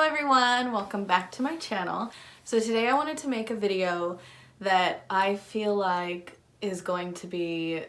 everyone, welcome back to my channel. So today I wanted to make a video that I feel like is going to be,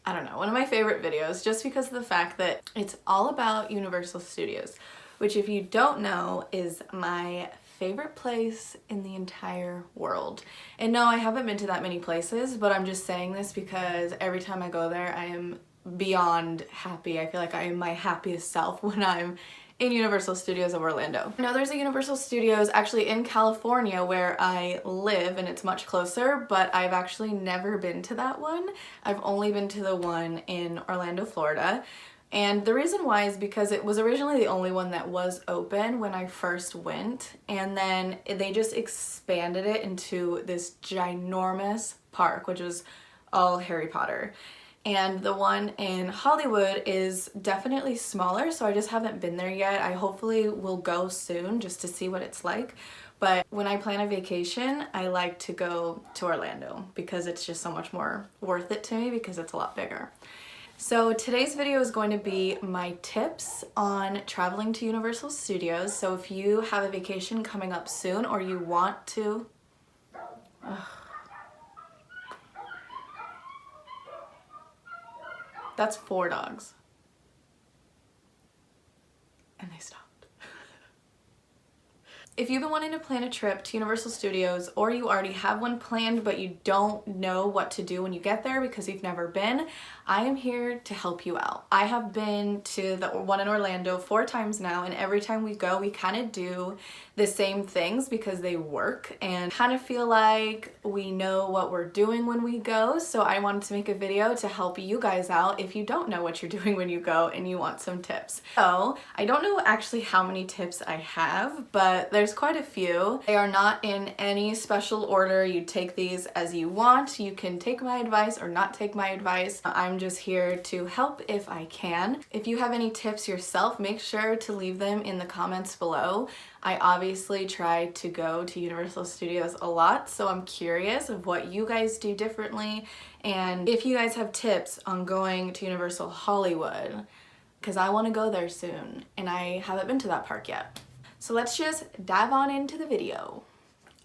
I don't know, one of my favorite videos just because of the fact that it's all about Universal Studios, which if you don't know is my favorite place in the entire world. And no, I haven't been to that many places, but I'm just saying this because every time I go there I am beyond happy. I feel like I am my happiest self when I'm in Universal Studios of Orlando. I know there's a Universal Studios actually in California where I live and it's much closer, but I've actually never been to that one. I've only been to the one in Orlando, Florida. And the reason why is because it was originally the only one that was open when I first went, and then they just expanded it into this ginormous park, which was all Harry Potter. And the one in Hollywood is definitely smaller, so I just haven't been there yet. I hopefully will go soon just to see what it's like. But when I plan a vacation, I like to go to Orlando because it's just so much more worth it to me because it's a lot bigger. So today's video is going to be my tips on traveling to Universal Studios. So if you have a vacation coming up soon or you want to... That's 4 dogs. And they stopped. If you've been wanting to plan a trip to Universal Studios or you already have one planned but you don't know what to do when you get there because you've never been, I am here to help you out. I have been to the one in Orlando 4 times now, and every time we go we kind of do the same things because they work and kind of feel like we know what we're doing when we go. So I wanted to make a video to help you guys out if you don't know what you're doing when you go and you want some tips. So I don't know actually how many tips I have, but there's quite a few. They are not in any special order. You take these as you want. You can take my advice or not take my advice. I'm just here to help if I can. If you have any tips yourself, make sure to leave them in the comments below. I obviously try to go to Universal Studios a lot, so I'm curious of what you guys do differently, and if you guys have tips on going to Universal Hollywood, because I want to go there soon and I haven't been to that park yet. So let's just dive on into the video.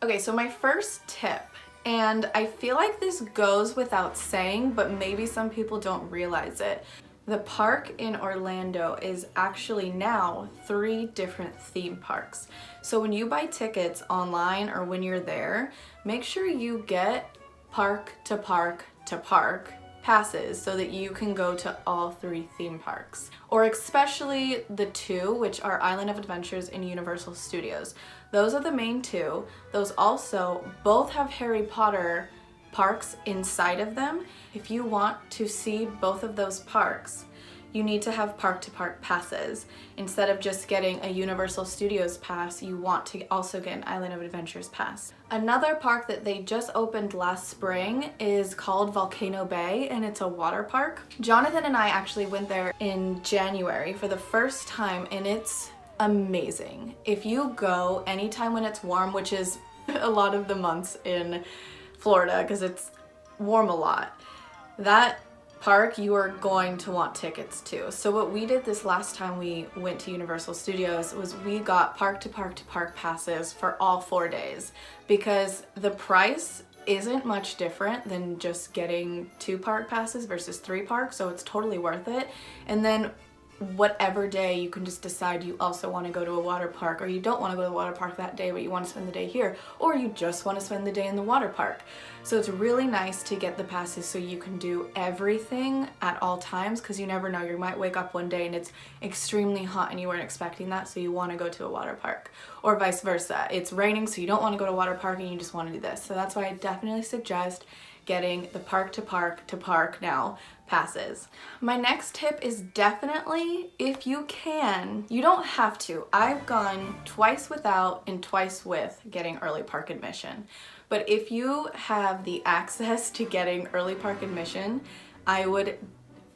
Okay, so my first tip, and I feel like this goes without saying, but maybe some people don't realize it. The park in Orlando is actually now 3 different theme parks. So when you buy tickets online or when you're there, make sure you get park to park to park passes so that you can go to all 3 theme parks, or especially the 2, which are Island of Adventures and Universal Studios. Those are the main 2. Those also both have Harry Potter parks inside of them. If you want to see both of those parks, you need to have park to park passes. Instead of just getting a Universal Studios pass, you want to also get an Island of Adventures pass. Another park that they just opened last spring is called Volcano Bay, and it's a water park. Jonathan and I actually went there in January for the first time, and it's amazing. If you go anytime when it's warm, which is a lot of the months in Florida because it's warm a lot, that park you are going to want tickets to. So what we did this last time we went to Universal Studios was we got park to park passes for all 4 days because the price isn't much different than just getting 2 park passes versus 3 parks, so it's totally worth it. And then whatever day you can just decide you also want to go to a water park, or you don't want to go to the water park that day but you want to spend the day here, or you just want to spend the day in the water park. So it's really nice to get the passes so you can do everything at all times, because you never know, you might wake up one day and it's extremely hot and you weren't expecting that, so you want to go to a water park, or vice versa. It's raining so you don't want to go to a water park and you just want to do this. So that's why I definitely suggest getting the park to park now passes. My next tip is definitely, if you can, you don't have to. I've gone twice without and twice with getting early park admission. But if you have the access to getting early park admission, I would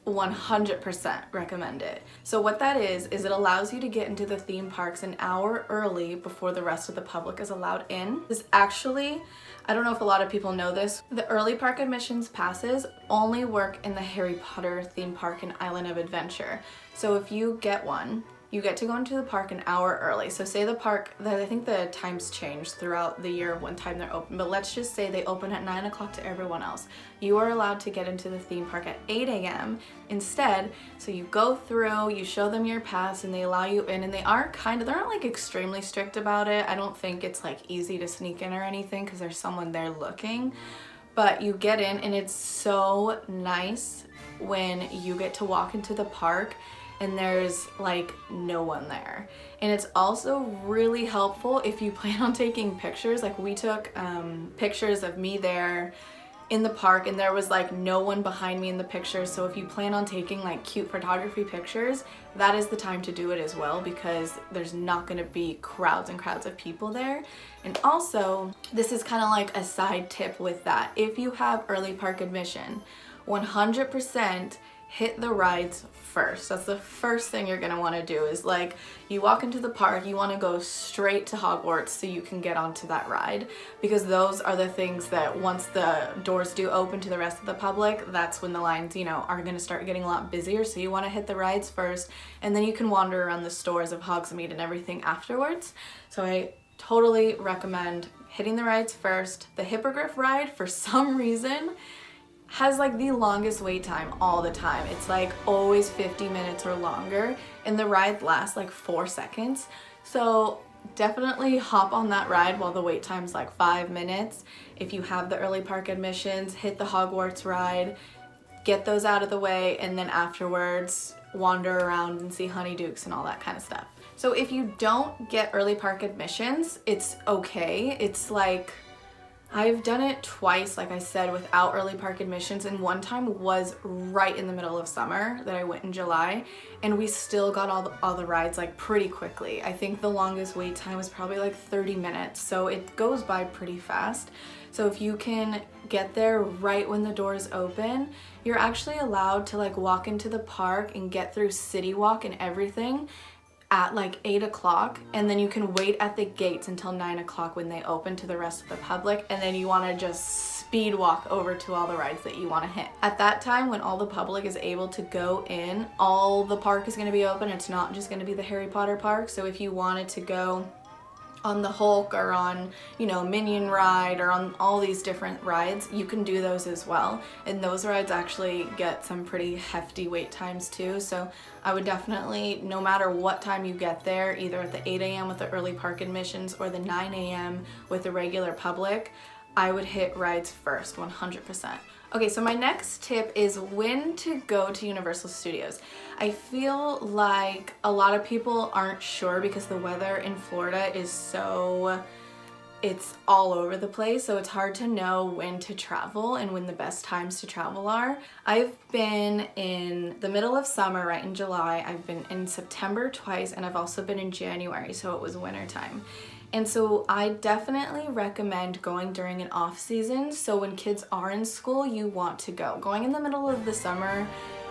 100% recommend it. So what that is it allows you to get into the theme parks an hour early before the rest of the public is allowed in. This actually, I don't know if a lot of people know this, the early park admissions passes only work in the Harry Potter theme park and Island of Adventure. So if you get one, you get to go into the park an hour early. So say the park, I think the times change throughout the year of when time they're open, but let's just say they open at 9 o'clock to everyone else. You are allowed to get into the theme park at 8 a.m. instead. So you go through, you show them your pass, and they allow you in, and they're not like extremely strict about it. I don't think it's like easy to sneak in or anything because there's someone there looking, but you get in, and it's so nice when you get to walk into the park and there's like no one there. And it's also really helpful if you plan on taking pictures. Like we took pictures of me there in the park, and there was like no one behind me in the picture. So if you plan on taking like cute photography pictures, that is the time to do it as well, because there's not going to be crowds and crowds of people there. And also, this is kind of like a side tip with that. If you have early park admission, 100% hit the rides first. That's the first thing you're gonna want to do. Is like, you walk into the park, you want to go straight to Hogwarts so you can get onto that ride, because those are the things that once the doors do open to the rest of the public, that's when the lines, you know, are gonna start getting a lot busier. So you want to hit the rides first, and then you can wander around the stores of Hogsmeade and everything afterwards. So I totally recommend hitting the rides first. The Hippogriff ride, for some reason, has like the longest wait time all the time. It's like always 50 minutes or longer, and the ride lasts like 4 seconds. So definitely hop on that ride while the wait time's like 5 minutes. If you have the early park admissions, hit the Hogwarts ride, get those out of the way, and then afterwards wander around and see Honeydukes and all that kind of stuff. So if you don't get early park admissions, it's okay. It's like, I've done it twice, like I said, without early park admissions, and one time was right in the middle of summer that I went in July, and we still got all the rides like pretty quickly. I think the longest wait time was probably like 30 minutes, so it goes by pretty fast. So if you can get there right when the doors open, you're actually allowed to like walk into the park and get through City Walk and everything at like 8 o'clock, and then you can wait at the gates until 9 o'clock when they open to the rest of the public, and then you want to just speed walk over to all the rides that you want to hit. At that time, when all the public is able to go in, all the park is going to be open. It's not just going to be the Harry Potter park. So if you wanted to go on the Hulk or on, you know, Minion ride or on all these different rides, you can do those as well. And those rides actually get some pretty hefty wait times too. So I would definitely, no matter what time you get there, either at the 8 a.m. with the early park admissions or the 9 a.m. with the regular public, I would hit rides first, 100%. Okay, so my next tip is when to go to Universal Studios. I feel like a lot of people aren't sure because the weather in Florida is it's all over the place, so it's hard to know when to travel and when the best times to travel are. I've been in the middle of summer, right in July. I've been in September twice, and I've also been in January, so it was winter time. And so I definitely recommend going during an off season. So when kids are in school, you want to go. Going in the middle of the summer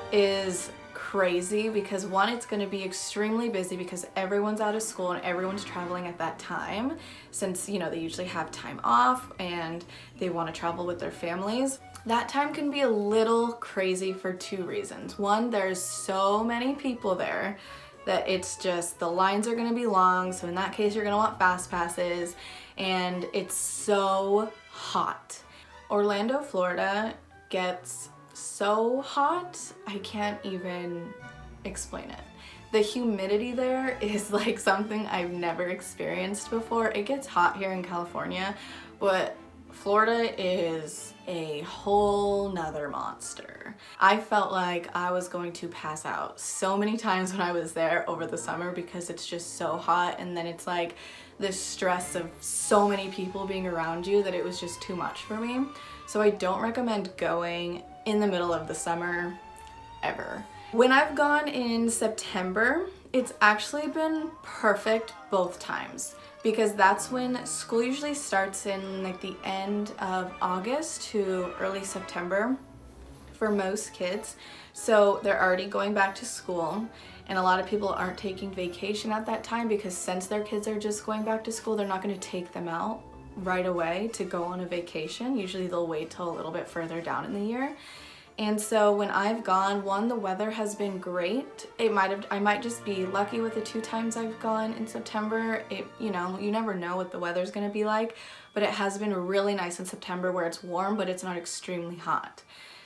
is crazy because one, it's going to be extremely busy because everyone's out of school and everyone's traveling at that time, since, you know, they usually have time off and they want to travel with their families. That time can be a little crazy for two reasons. One, there's so many people there that it's just, the lines are gonna be long, so in that case you're gonna want fast passes, and it's so hot. Orlando, Florida gets so hot, I can't even explain it. The humidity there is like something I've never experienced before. It gets hot here in California, but Florida is a whole nother monster. I felt like I was going to pass out so many times when I was there over the summer because it's just so hot, and then it's like the stress of so many people being around you that it was just too much for me. So I don't recommend going in the middle of the summer ever. When I've gone in September, it's actually been perfect both times, because that's when school usually starts in like the end of August to early September for most kids. So they're already going back to school, and a lot of people aren't taking vacation at that time because since their kids are just going back to school, they're not going to take them out right away to go on a vacation. Usually they'll wait till a little bit further down in the year. And so when I've gone, one, the weather has been great. I might just be lucky with the 2 times I've gone in September. You know, you never know what the weather's gonna be like, but it has been really nice in September where it's warm, but it's not extremely hot.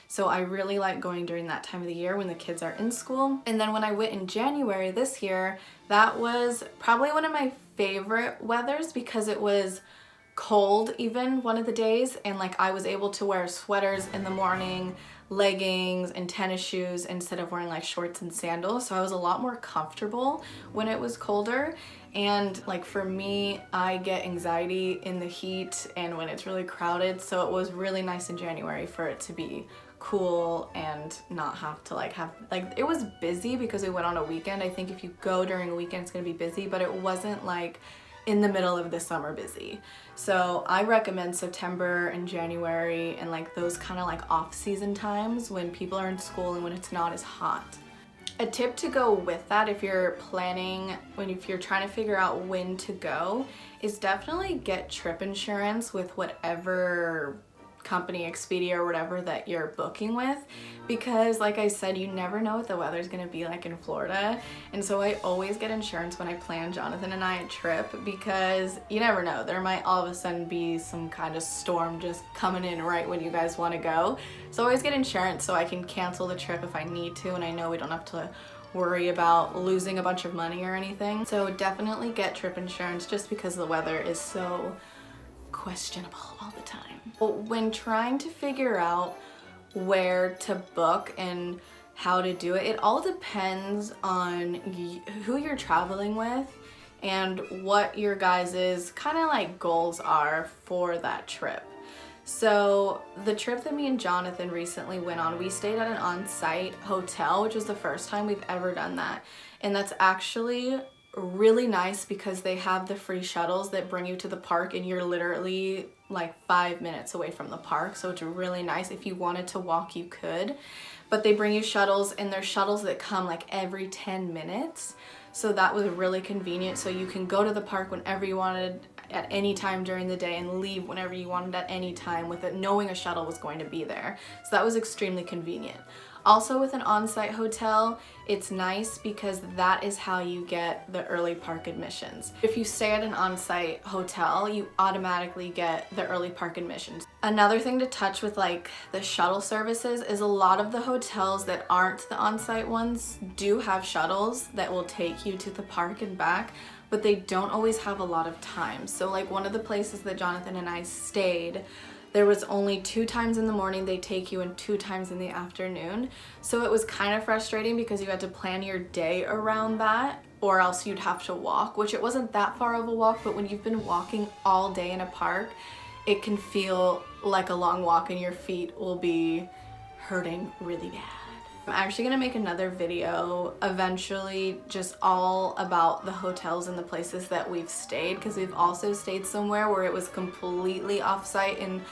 So I really like going during that time of the year when the kids are in school. And then when I went in January this year, that was probably one of my favorite weathers because it was cold even one of the days, and like I was able to wear sweaters in the morning, leggings and tennis shoes instead of wearing like shorts and sandals. So I was a lot more comfortable when it was colder. And like for me, I get anxiety in the heat and when it's really crowded. So it was really nice in January for it to be cool and not have to it was busy because we went on a weekend. I think if you go during a weekend, it's gonna be busy, but it wasn't like in the middle of the summer busy. So I recommend September and January and like those kind of like off-season times when people are in school and when it's not as hot. A tip to go with that if you're planning, if you're trying to figure out when to go, is definitely get trip insurance with whatever company, Expedia or whatever that you're booking with, because like I said, you never know what the weather's gonna be like in Florida. And so I always get insurance when I plan Jonathan and I a trip, because you never know, there might all of a sudden be some kind of storm just coming in right when you guys want to go. So I always get insurance so I can cancel the trip if I need to, and I know we don't have to worry about losing a bunch of money or anything. So definitely get trip insurance just because the weather is so questionable all the time. When trying to figure out where to book and how to do it, it all depends on who you're traveling with and what your guys' kind of like goals are for that trip. So the trip that me and Jonathan recently went on, we stayed at an on-site hotel, which was the first time we've ever done that. And that's actually really nice because they have the free shuttles that bring you to the park, and you're literally like 5 minutes away from the park. So it's really nice. If you wanted to walk, you could, but they bring you shuttles, and there's shuttles that come like every 10 minutes. So that was really convenient. So you can go to the park whenever you wanted at any time during the day and leave whenever you wanted at any time with it, knowing a shuttle was going to be there. So that was extremely convenient. Also with an on-site hotel, it's nice because that is how you get the early park admissions. If you stay at an on-site hotel, you automatically get the early park admissions. Another thing to touch with like the shuttle services is a lot of the hotels that aren't the on-site ones do have shuttles that will take you to the park and back, but they don't always have a lot of time. So like one of the places that Jonathan and I stayed, there was only 2 times in the morning they take you and 2 times in the afternoon. So it was kind of frustrating because you had to plan your day around that, or else you'd have to walk, which it wasn't that far of a walk, but when you've been walking all day in a park, it can feel like a long walk and your feet will be hurting really bad. I'm actually gonna make another video eventually just all about the hotels and the places that we've stayed, because we've also stayed somewhere where it was completely off-site and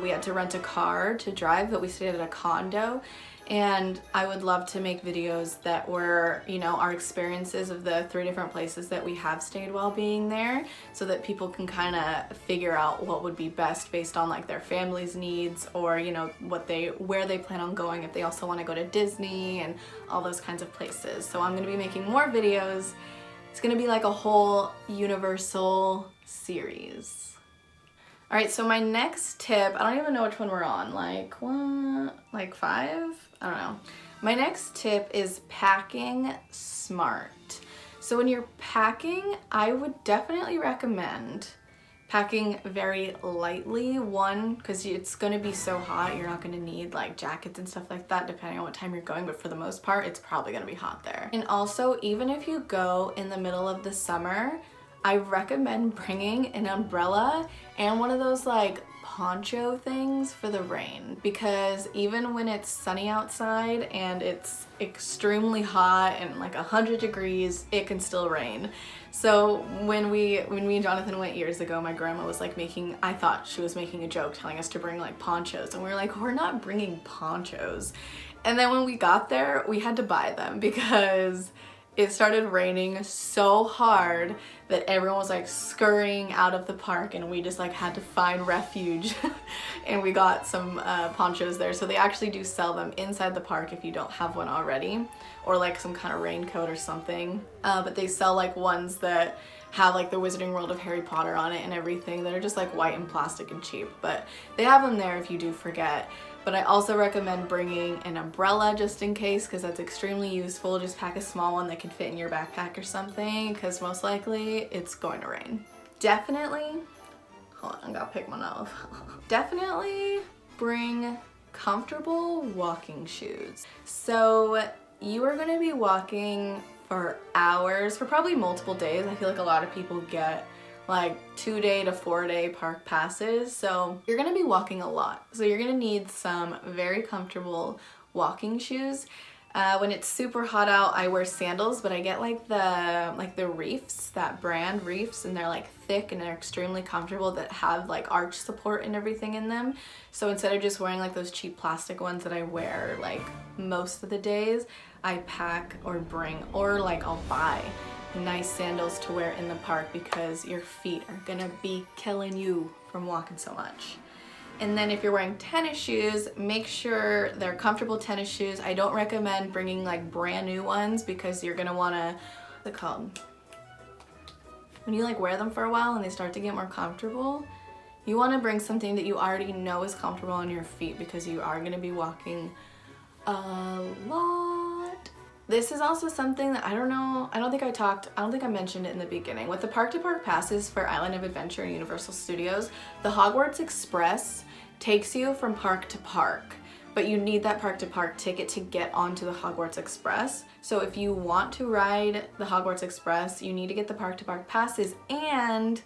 we had to rent a car to drive, but we stayed at a condo. And I would love to make videos that were, you know, our experiences of the 3 different places that we have stayed while being there, so that people can kind of figure out what would be best based on like their family's needs, or you know where they plan on going, if they also want to go to Disney and all those kinds of places. So I'm going to be making more videos. It's going to be like a whole Universal series. All right, so my next tip, I don't even know which one we're on, like 5? I don't know. My next tip is packing smart. So when you're packing, I would definitely recommend packing very lightly. One, because it's gonna be so hot, you're not gonna need like jackets and stuff like that depending on what time you're going, but for the most part, it's probably gonna be hot there. And also, even if you go in the middle of the summer, I recommend bringing an umbrella and one of those like poncho things for the rain, because even when it's sunny outside and it's extremely hot and like 100 degrees, it can still rain. So when me and Jonathan went years ago, my grandma was like I thought she was making a joke telling us to bring like ponchos, and we were like, we're not bringing ponchos. And then when we got there, we had to buy them because it started raining so hard that everyone was like scurrying out of the park, and we just like had to find refuge and we got some ponchos there. So they actually do sell them inside the park if you don't have one already, or like some kind of raincoat or something. But they sell like ones that have like the Wizarding World of Harry Potter on it and everything that are just like white and plastic and cheap, but they have them there if you do forget. But I also recommend bringing an umbrella just in case, because that's extremely useful. Just pack a small one that can fit in your backpack or something, because most likely it's going to rain. Definitely, hold on, I gotta pick one up. Definitely bring comfortable walking shoes. So you are gonna be walking for hours, for probably multiple days. I feel like a lot of people get like 2-day to 4-day park passes, so you're gonna be walking a lot. So you're gonna need some very comfortable walking shoes. When it's super hot out, I wear sandals, but I get like the Reefs, that brand Reefs, and they're like thick and they're extremely comfortable, that have like arch support and everything in them. So instead of just wearing like those cheap plastic ones that I wear like most of the days, I pack or bring, or like I'll buy nice sandals to wear in the park, because your feet are gonna be killing you from walking so much. And then if you're wearing tennis shoes, make sure they're comfortable tennis shoes. I don't recommend bringing like brand new ones, because you're gonna wanna, what's it called? When you like wear them for a while and they start to get more comfortable, you wanna bring something that you already know is comfortable on your feet, because you are gonna be walking a lot. This is also something that I don't think I mentioned it in the beginning. With the park-to-park passes for Island of Adventure and Universal Studios, the Hogwarts Express takes you from park to park, but you need that park-to-park ticket to get onto the Hogwarts Express. So if you want to ride the Hogwarts Express, you need to get the park-to-park passes, and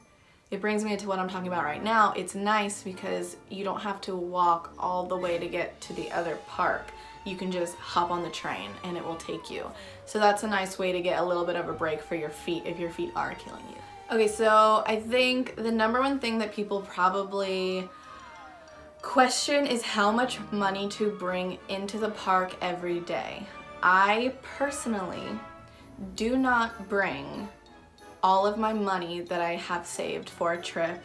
it brings me to what I'm talking about right now. It's nice because you don't have to walk all the way to get to the other park. You can just hop on the train and it will take you. So that's a nice way to get a little bit of a break for your feet if your feet are killing you. Okay, so I think the number one thing that people probably question is how much money to bring into the park every day. I personally do not bring all of my money that I have saved for a trip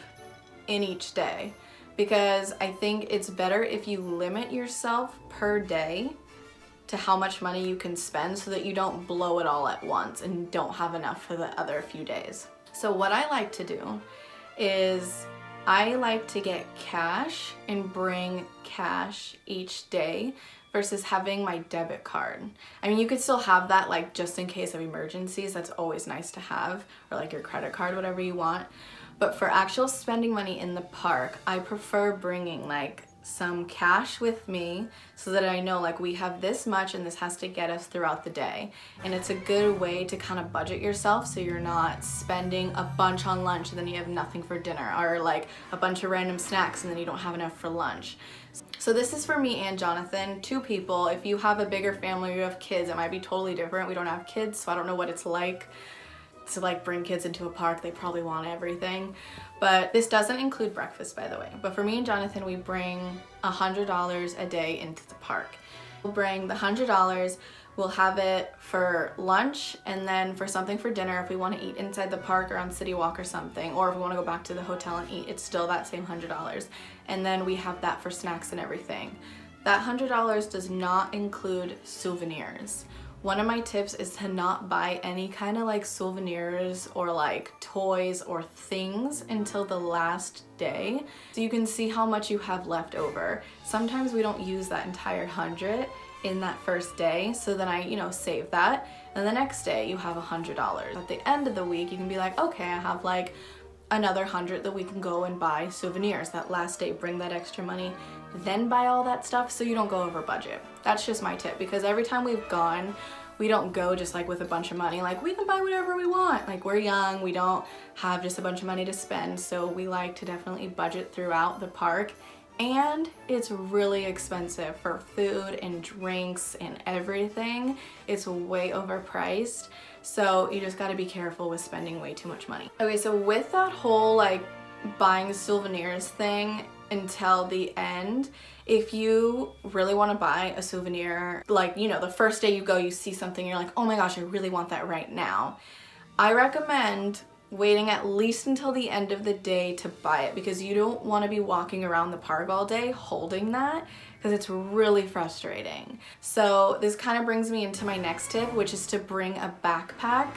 in each day, because I think it's better if you limit yourself per day to how much money you can spend, so that you don't blow it all at once and don't have enough for the other few days. So what I like to do is I like to get cash and bring cash each day versus having my debit card. I mean, you could still have that like just in case of emergencies, that's always nice to have, or like your credit card, whatever you want. But for actual spending money in the park, I prefer bringing like some cash with me, so that I know like we have this much and this has to get us throughout the day. And it's a good way to kind of budget yourself, so you're not spending a bunch on lunch and then you have nothing for dinner, or like a bunch of random snacks and then you don't have enough for lunch. So this is for me and Jonathan, 2 people. If you have a bigger family or you have kids, it might be totally different. We don't have kids, so I don't know what it's like to like bring kids into a park. They probably want everything. But this doesn't include breakfast, by the way. But for me and Jonathan, we bring $100 a day into the park. We'll bring the $100, we'll have it for lunch, and then for something for dinner if we want to eat inside the park or on City Walk or something, or if we want to go back to the hotel and eat, it's still that same $100. And then we have that for snacks and everything. That $100 does not include souvenirs. One of my tips is to not buy any kind of like souvenirs or like toys or things until the last day, so you can see how much you have left over. Sometimes we don't use that entire 100 in that first day, so then I, save that, and the next day you have $100. At the end of the week, you can be like, okay, I have like another 100 that we can go and buy souvenirs. That last day, bring that extra money, then buy all that stuff so you don't go over budget. That's just my tip, because every time we've gone, we don't go just like with a bunch of money, like we can buy whatever we want. Like we're young, we don't have just a bunch of money to spend, so we like to definitely budget throughout the park. And it's really expensive for food and drinks and everything. It's way overpriced, so you just gotta be careful with spending way too much money. Okay, so with that whole like buying souvenirs thing until the end. If you really want to buy a souvenir, like, you know, the first day you go, you see something, you're like, oh my gosh, I really want that right now. I recommend waiting at least until the end of the day to buy it, because you don't want to be walking around the park all day holding that, because it's really frustrating. So this kind of brings me into my next tip, which is to bring a backpack.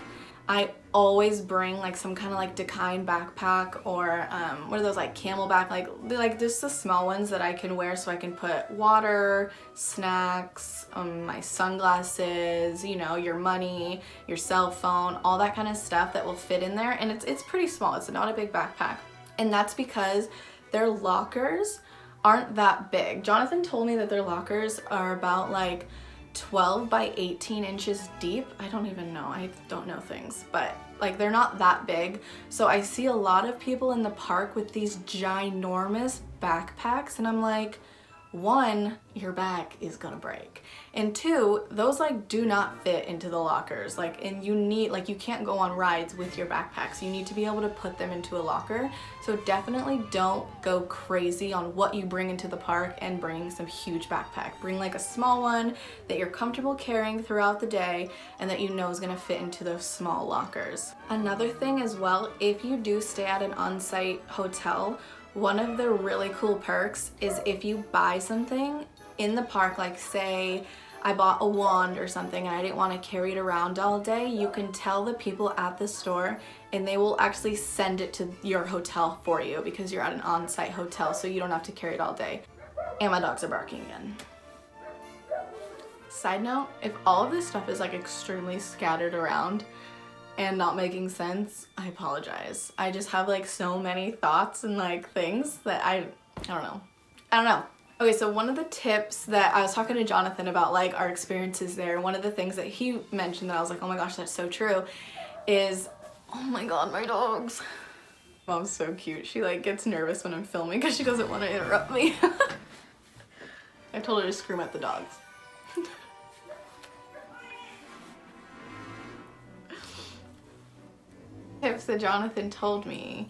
I always bring like some kind of like Dakine backpack, or what are those, like Camelback, like just the small ones that I can wear so I can put water, snacks, my sunglasses, you know, your money, your cell phone, all that kind of stuff that will fit in there. And it's pretty small, it's not a big backpack. And that's because their lockers aren't that big. Jonathan told me that their lockers are about like 12 by 18 inches deep. I don't even know, I don't know things, but like they're not that big. So I see a lot of people in the park with these ginormous backpacks, and I'm like, one, your back is gonna break, and two, those like do not fit into the lockers, like, and you need, like, you can't go on rides with your backpacks. You need to be able to put them into a locker. So definitely don't go crazy on what you bring into the park and bring some huge backpack. Bring like a small one that you're comfortable carrying throughout the day and that you know is gonna fit into those small lockers. Another thing as well, if you do stay at an on-site hotel, one of the really cool perks is if you buy something in the park, like say I bought a wand or something and I didn't want to carry it around all day, you can tell the people at the store and they will actually send it to your hotel for you, because you're at an on-site hotel, so you don't have to carry it all day. And my dogs are barking again. Side note, if all of this stuff is like extremely scattered around and not making sense, I apologize. I just have like so many thoughts and like things that I don't know. Okay, so one of the tips that I was talking to Jonathan about, like our experiences there, one of the things that he mentioned that I was like, oh my gosh, that's so true, is, oh my god, my dogs. Mom's so cute. She like gets nervous when I'm filming because she doesn't want to interrupt me. I told her to scream at the dogs. Tips that Jonathan told me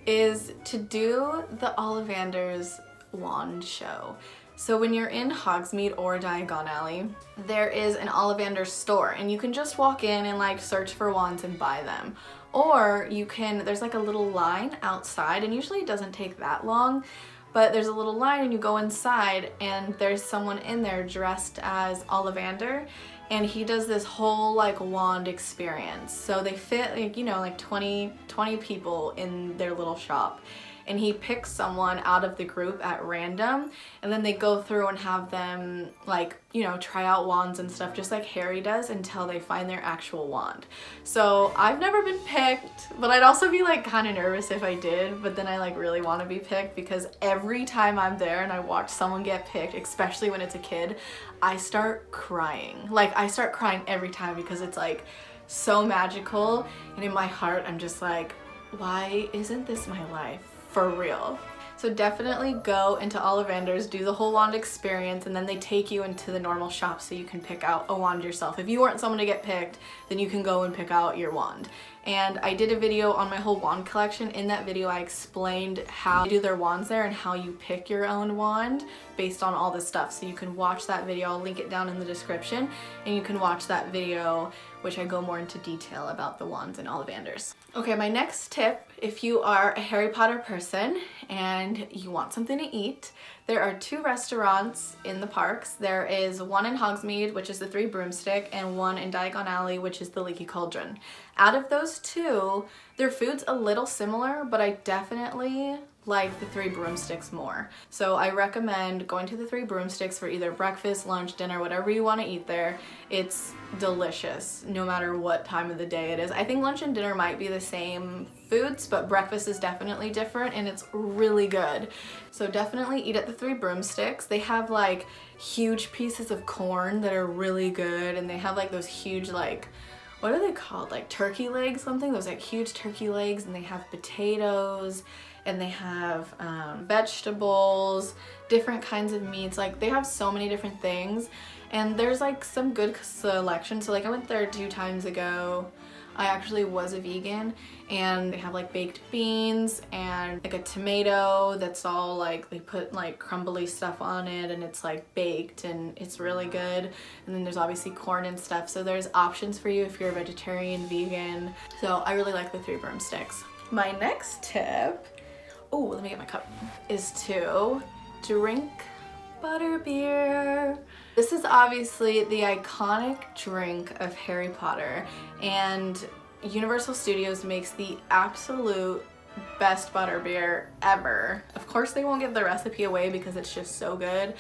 is to do the Ollivanders wand show. So when you're in Hogsmeade or Diagon Alley, there is an Ollivander store, and you can just walk in and like search for wands and buy them. Or you can, there's like a little line outside, and usually it doesn't take that long, but there's a little line and you go inside and there's someone in there dressed as Ollivander, and he does this whole like wand experience. So they fit like, you know, like 20 people in their little shop, and he picks someone out of the group at random, and then they go through and have them like, you know, try out wands and stuff just like Harry does until they find their actual wand. So I've never been picked, but I'd also be like kind of nervous if I did, but then I like really want to be picked, because every time I'm there and I watch someone get picked, especially when it's a kid, I start crying. Like I start crying every time, because it's like so magical, and in my heart I'm just like, why isn't this my life? For real. So definitely go into Ollivanders, do the whole wand experience, and then they take you into the normal shop so you can pick out a wand yourself. If you weren't someone to get picked, then you can go and pick out your wand. And I did a video on my whole wand collection. In that video I explained how to do their wands there and how you pick your own wand based on all this stuff. So you can watch that video, I'll link it down in the description, and you can watch that video which I go more into detail about the wands and Ollivanders. Okay, my next tip, if you are a Harry Potter person and you want something to eat, there are 2 restaurants in the parks. There is one in Hogsmeade, which is the Three Broomstick, and one in Diagon Alley, which is the Leaky Cauldron. Out of those 2, their food's a little similar, but I definitely like the Three Broomsticks more. So I recommend going to the Three Broomsticks for either breakfast, lunch, dinner, whatever you want to eat there. It's delicious no matter what time of the day it is. I think lunch and dinner might be the same foods, but breakfast is definitely different, and it's really good. So definitely eat at the Three Broomsticks. They have like huge pieces of corn that are really good, and they have like those huge, like, what are they called? Like turkey legs, something? Those like huge turkey legs, and they have potatoes, and they have vegetables, different kinds of meats. Like they have so many different things, and there's like some good selection. So like I went there 2 times ago. I actually was a vegan, and they have like baked beans and like a tomato that's all like, they put like crumbly stuff on it and it's like baked and it's really good. And then there's obviously corn and stuff, so there's options for you if you're a vegetarian, vegan. So I really like the 3 broomsticks. My next tip, oh, let me get my cup, is to drink butterbeer. This is obviously the iconic drink of Harry Potter, and Universal Studios makes the absolute best butterbeer ever. Of course they won't give the recipe away because it's just so good,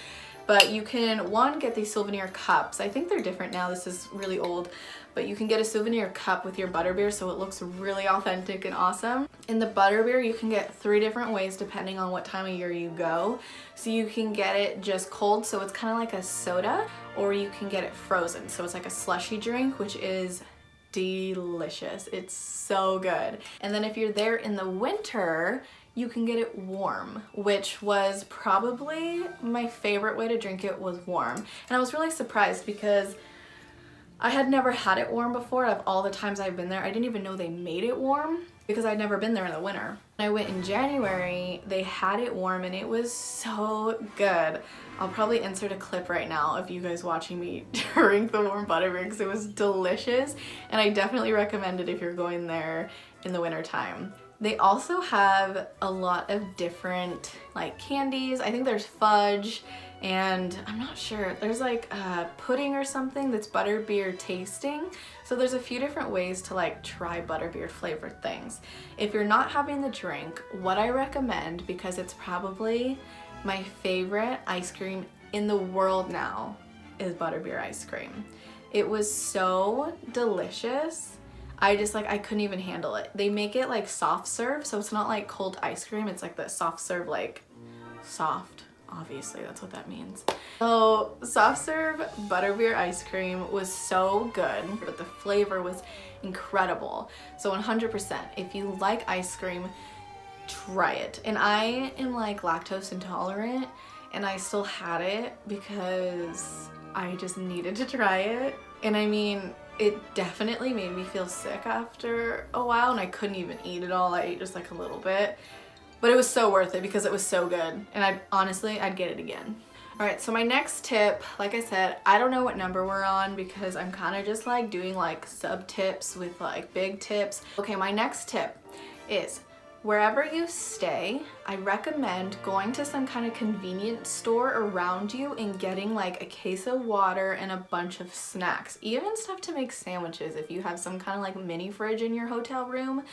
but you can, one, get these souvenir cups. I think they're different now, this is really old, but you can get a souvenir cup with your butterbeer so it looks really authentic and awesome. In the butterbeer, you can get 3 different ways depending on what time of year you go. So you can get it just cold, so it's kind of like a soda, or you can get it frozen, so it's like a slushy drink, which is delicious. It's so good. And then if you're there in the winter, you can get it warm, which was probably my favorite way to drink it, was warm. And I was really surprised because I had never had it warm before. Of all the times I've been there, I didn't even know they made it warm because I'd never been there in the winter. When I went in January, they had it warm and it was so good. I'll probably insert a clip right now of you guys watching me drink the warm butterbeer because it was delicious, and I definitely recommend it if you're going there in the winter time. They also have a lot of different like candies. I think there's fudge, and I'm not sure, there's like a pudding or something that's butterbeer tasting. So there's a few different ways to like try butterbeer flavored things. If you're not having the drink, what I recommend, because it's probably my favorite ice cream in the world now, is butterbeer ice cream. It was so delicious. I couldn't even handle it. They make it like soft serve, so it's not like cold ice cream, it's like the soft serve, like soft. Obviously, that's what that means. So soft serve butterbeer ice cream was so good, but the flavor was incredible. So 100%, if you like ice cream, try it. And I am like lactose intolerant, and I still had it because I just needed to try it. And I mean, it definitely made me feel sick after a while, and I couldn't even eat it all. I ate just like a little bit. But it was so worth it because it was so good, and I'd get it again. All right, so my next tip, like I said, I don't know what number we're on because I'm kind of just like doing like sub tips with like big tips. Okay, my next tip is, wherever you stay, I recommend going to some kind of convenience store around you and getting like a case of water and a bunch of snacks, even stuff to make sandwiches. If you have some kind of like mini fridge in your hotel room,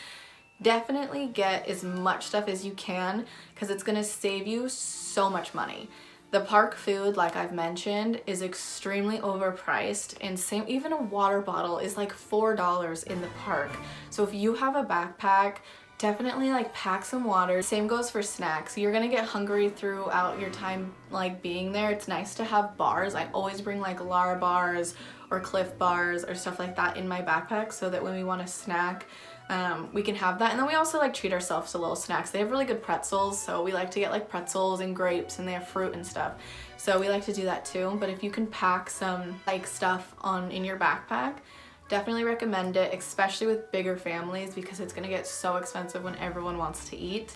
definitely get as much stuff as you can because it's gonna save you so much money. The park food, like I've mentioned, is extremely overpriced, and same, even a water bottle is like $4 in the park. So if you have a backpack, definitely like pack some water. Same goes for snacks. You're gonna get hungry throughout your time like being there. It's nice to have bars. I always bring like Lara bars or Cliff bars or stuff like that in my backpack so that when we want a snack, we can have that. And then we also like treat ourselves to little snacks. They have really good pretzels, so we like to get like pretzels and grapes, and they have fruit and stuff. So we like to do that too. But if you can pack some like stuff in your backpack, definitely recommend it, especially with bigger families because it's gonna get so expensive when everyone wants to eat.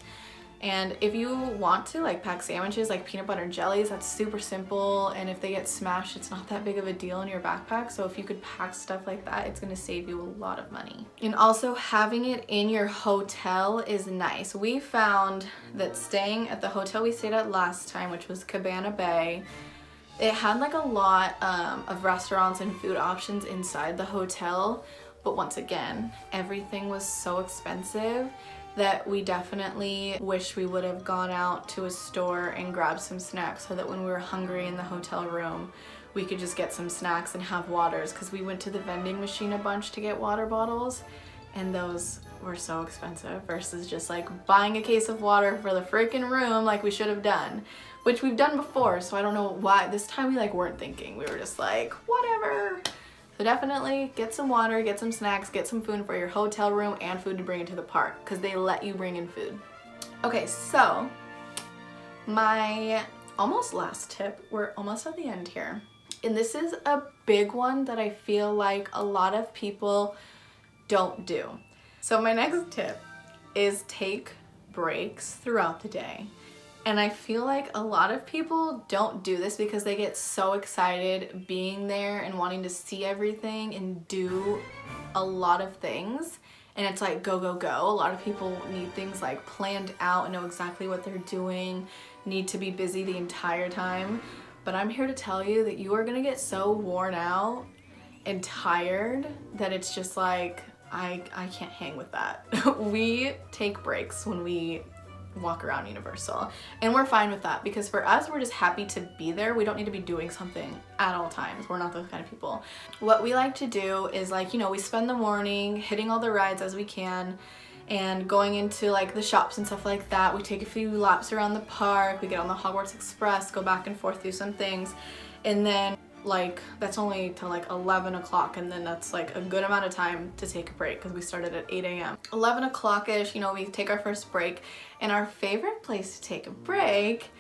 And if you want to like pack sandwiches like peanut butter and jellies, that's super simple, and if they get smashed, it's not that big of a deal in your backpack. So if you could pack stuff like that, it's gonna save you a lot of money. And also having it in your hotel is nice. We found that staying at the hotel we stayed at last time, which was Cabana Bay, it had like a lot of restaurants and food options inside the hotel, but once again, everything was so expensive that we definitely wish we would have gone out to a store and grabbed some snacks so that when we were hungry in the hotel room, we could just get some snacks and have waters, because we went to the vending machine a bunch to get water bottles, and those were so expensive versus just like buying a case of water for the freaking room like we should have done, which we've done before. So I don't know why this time we like weren't thinking. We were just like, whatever. So definitely get some water, get some snacks, get some food for your hotel room, and food to bring into the park because they let you bring in food. Okay, so my almost last tip, we're almost at the end here. And this is a big one that I feel like a lot of people don't do. So my next tip is take breaks throughout the day. And I feel like a lot of people don't do this because they get so excited being there and wanting to see everything and do a lot of things. And it's like go, go, go. A lot of people need things like planned out and know exactly what they're doing, need to be busy the entire time. But I'm here to tell you that you are gonna get so worn out and tired that it's just like, I can't hang with that. We take breaks when we walk around Universal, and we're fine with that because for us, we're just happy to be there. We don't need to be doing something at all times. We're not those kind of people. What we like to do is like, you know, we spend the morning hitting all the rides as we can and going into like the shops and stuff like that. We take a few laps around the park, we get on the Hogwarts Express, go back and forth through some things, and then like that's only till like 11 o'clock, and then that's like a good amount of time to take a break because we started at 8 a.m. 11 o'clock-ish, you know, we take our first break, and our favorite place to take a break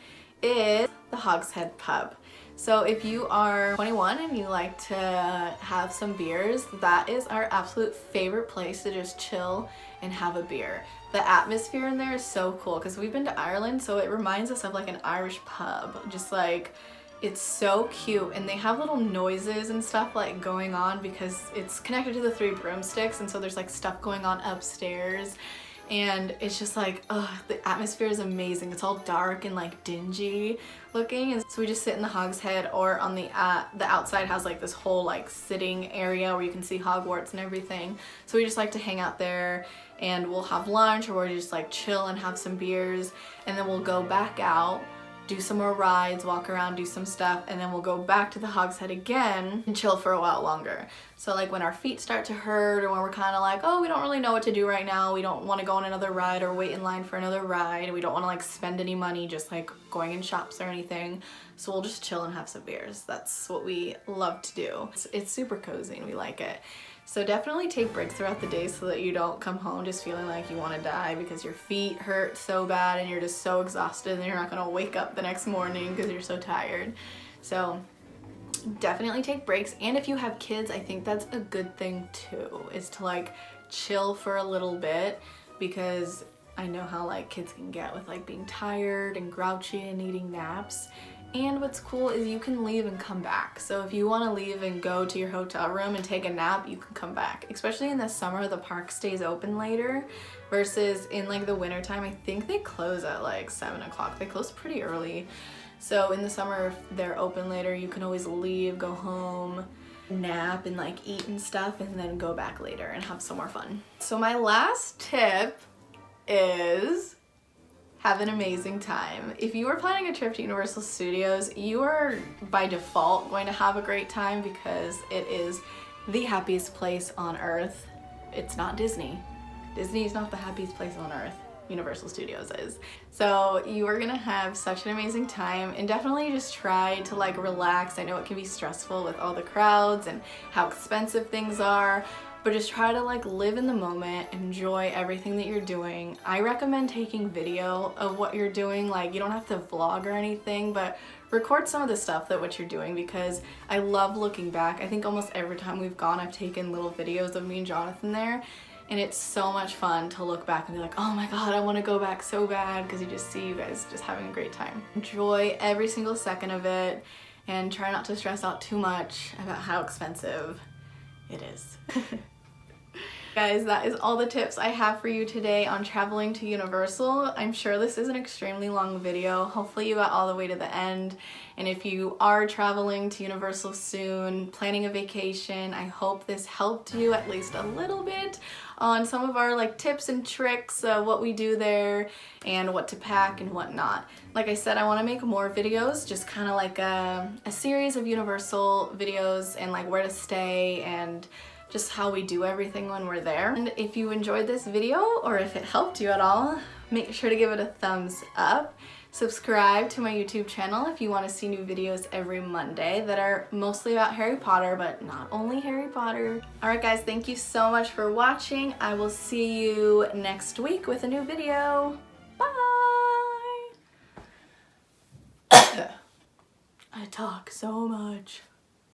is the Hogshead Pub. So if you are 21 and you like to have some beers, that is our absolute favorite place to just chill and have a beer. The atmosphere in there is so cool because we've been to Ireland, so it reminds us of like an Irish pub, just like it's so cute, and they have little noises and stuff like going on because it's connected to the Three Broomsticks, and so there's like stuff going on upstairs, and it's just like, ugh, the atmosphere is amazing. It's all dark and like dingy looking, and so we just sit in the Hogshead, or on the outside has like this whole like sitting area where you can see Hogwarts and everything. So we just like to hang out there, and we'll have lunch, or we'll just like chill and have some beers, and then we'll go back out, do some more rides, walk around, do some stuff, and then we'll go back to the Hogshead again and chill for a while longer. So like when our feet start to hurt, or when we're kind of like, oh, we don't really know what to do right now, we don't want to go on another ride or wait in line for another ride, we don't want to like spend any money just like going in shops or anything, so we'll just chill and have some beers. That's what we love to do. It's super cozy and we like it. So definitely take breaks throughout the day so that you don't come home just feeling like you want to die because your feet hurt so bad and you're just so exhausted and you're not going to wake up the next morning because you're so tired. So definitely take breaks. And if you have kids, I think that's a good thing too, is to like chill for a little bit, because I know how like kids can get with like being tired and grouchy and needing naps. And what's cool is you can leave and come back. So if you want to leave and go to your hotel room and take a nap, you can come back. Especially in the summer, the park stays open later versus in like the winter time. I think they close at like 7 o'clock. They close pretty early. So in the summer, if they're open later, you can always leave, go home, nap and like eat and stuff, and then go back later and have some more fun. So my last tip is have an amazing time. If you are planning a trip to Universal Studios, you are by default going to have a great time because it is the happiest place on earth. It's not Disney. Disney is not the happiest place on earth. Universal Studios is. So you are gonna have such an amazing time, and definitely just try to like relax. I know it can be stressful with all the crowds and how expensive things are, but just try to like live in the moment, enjoy everything that you're doing. I recommend taking video of what you're doing. Like you don't have to vlog or anything, but record some of the stuff that what you're doing, because I love looking back. I think almost every time we've gone, I've taken little videos of me and Jonathan there, and it's so much fun to look back and be like, oh my god, I want to go back so bad, because you just see you guys just having a great time. Enjoy every single second of it, and try not to stress out too much about how expensive it is. Guys, that is all the tips I have for you today on traveling to Universal. I'm sure this is an extremely long video. Hopefully you got all the way to the end. And if you are traveling to Universal soon, planning a vacation, I hope this helped you at least a little bit on some of our like tips and tricks of what we do there and what to pack and whatnot. Like I said, I want to make more videos, just kind of like a series of Universal videos and like where to stay and just how we do everything when we're there. And if you enjoyed this video, or if it helped you at all, make sure to give it a thumbs up. Subscribe to my YouTube channel if you want to see new videos every Monday that are mostly about Harry Potter, but not only Harry Potter. Alright guys, thank you so much for watching. I will see you next week with a new video. Bye! I talk so much.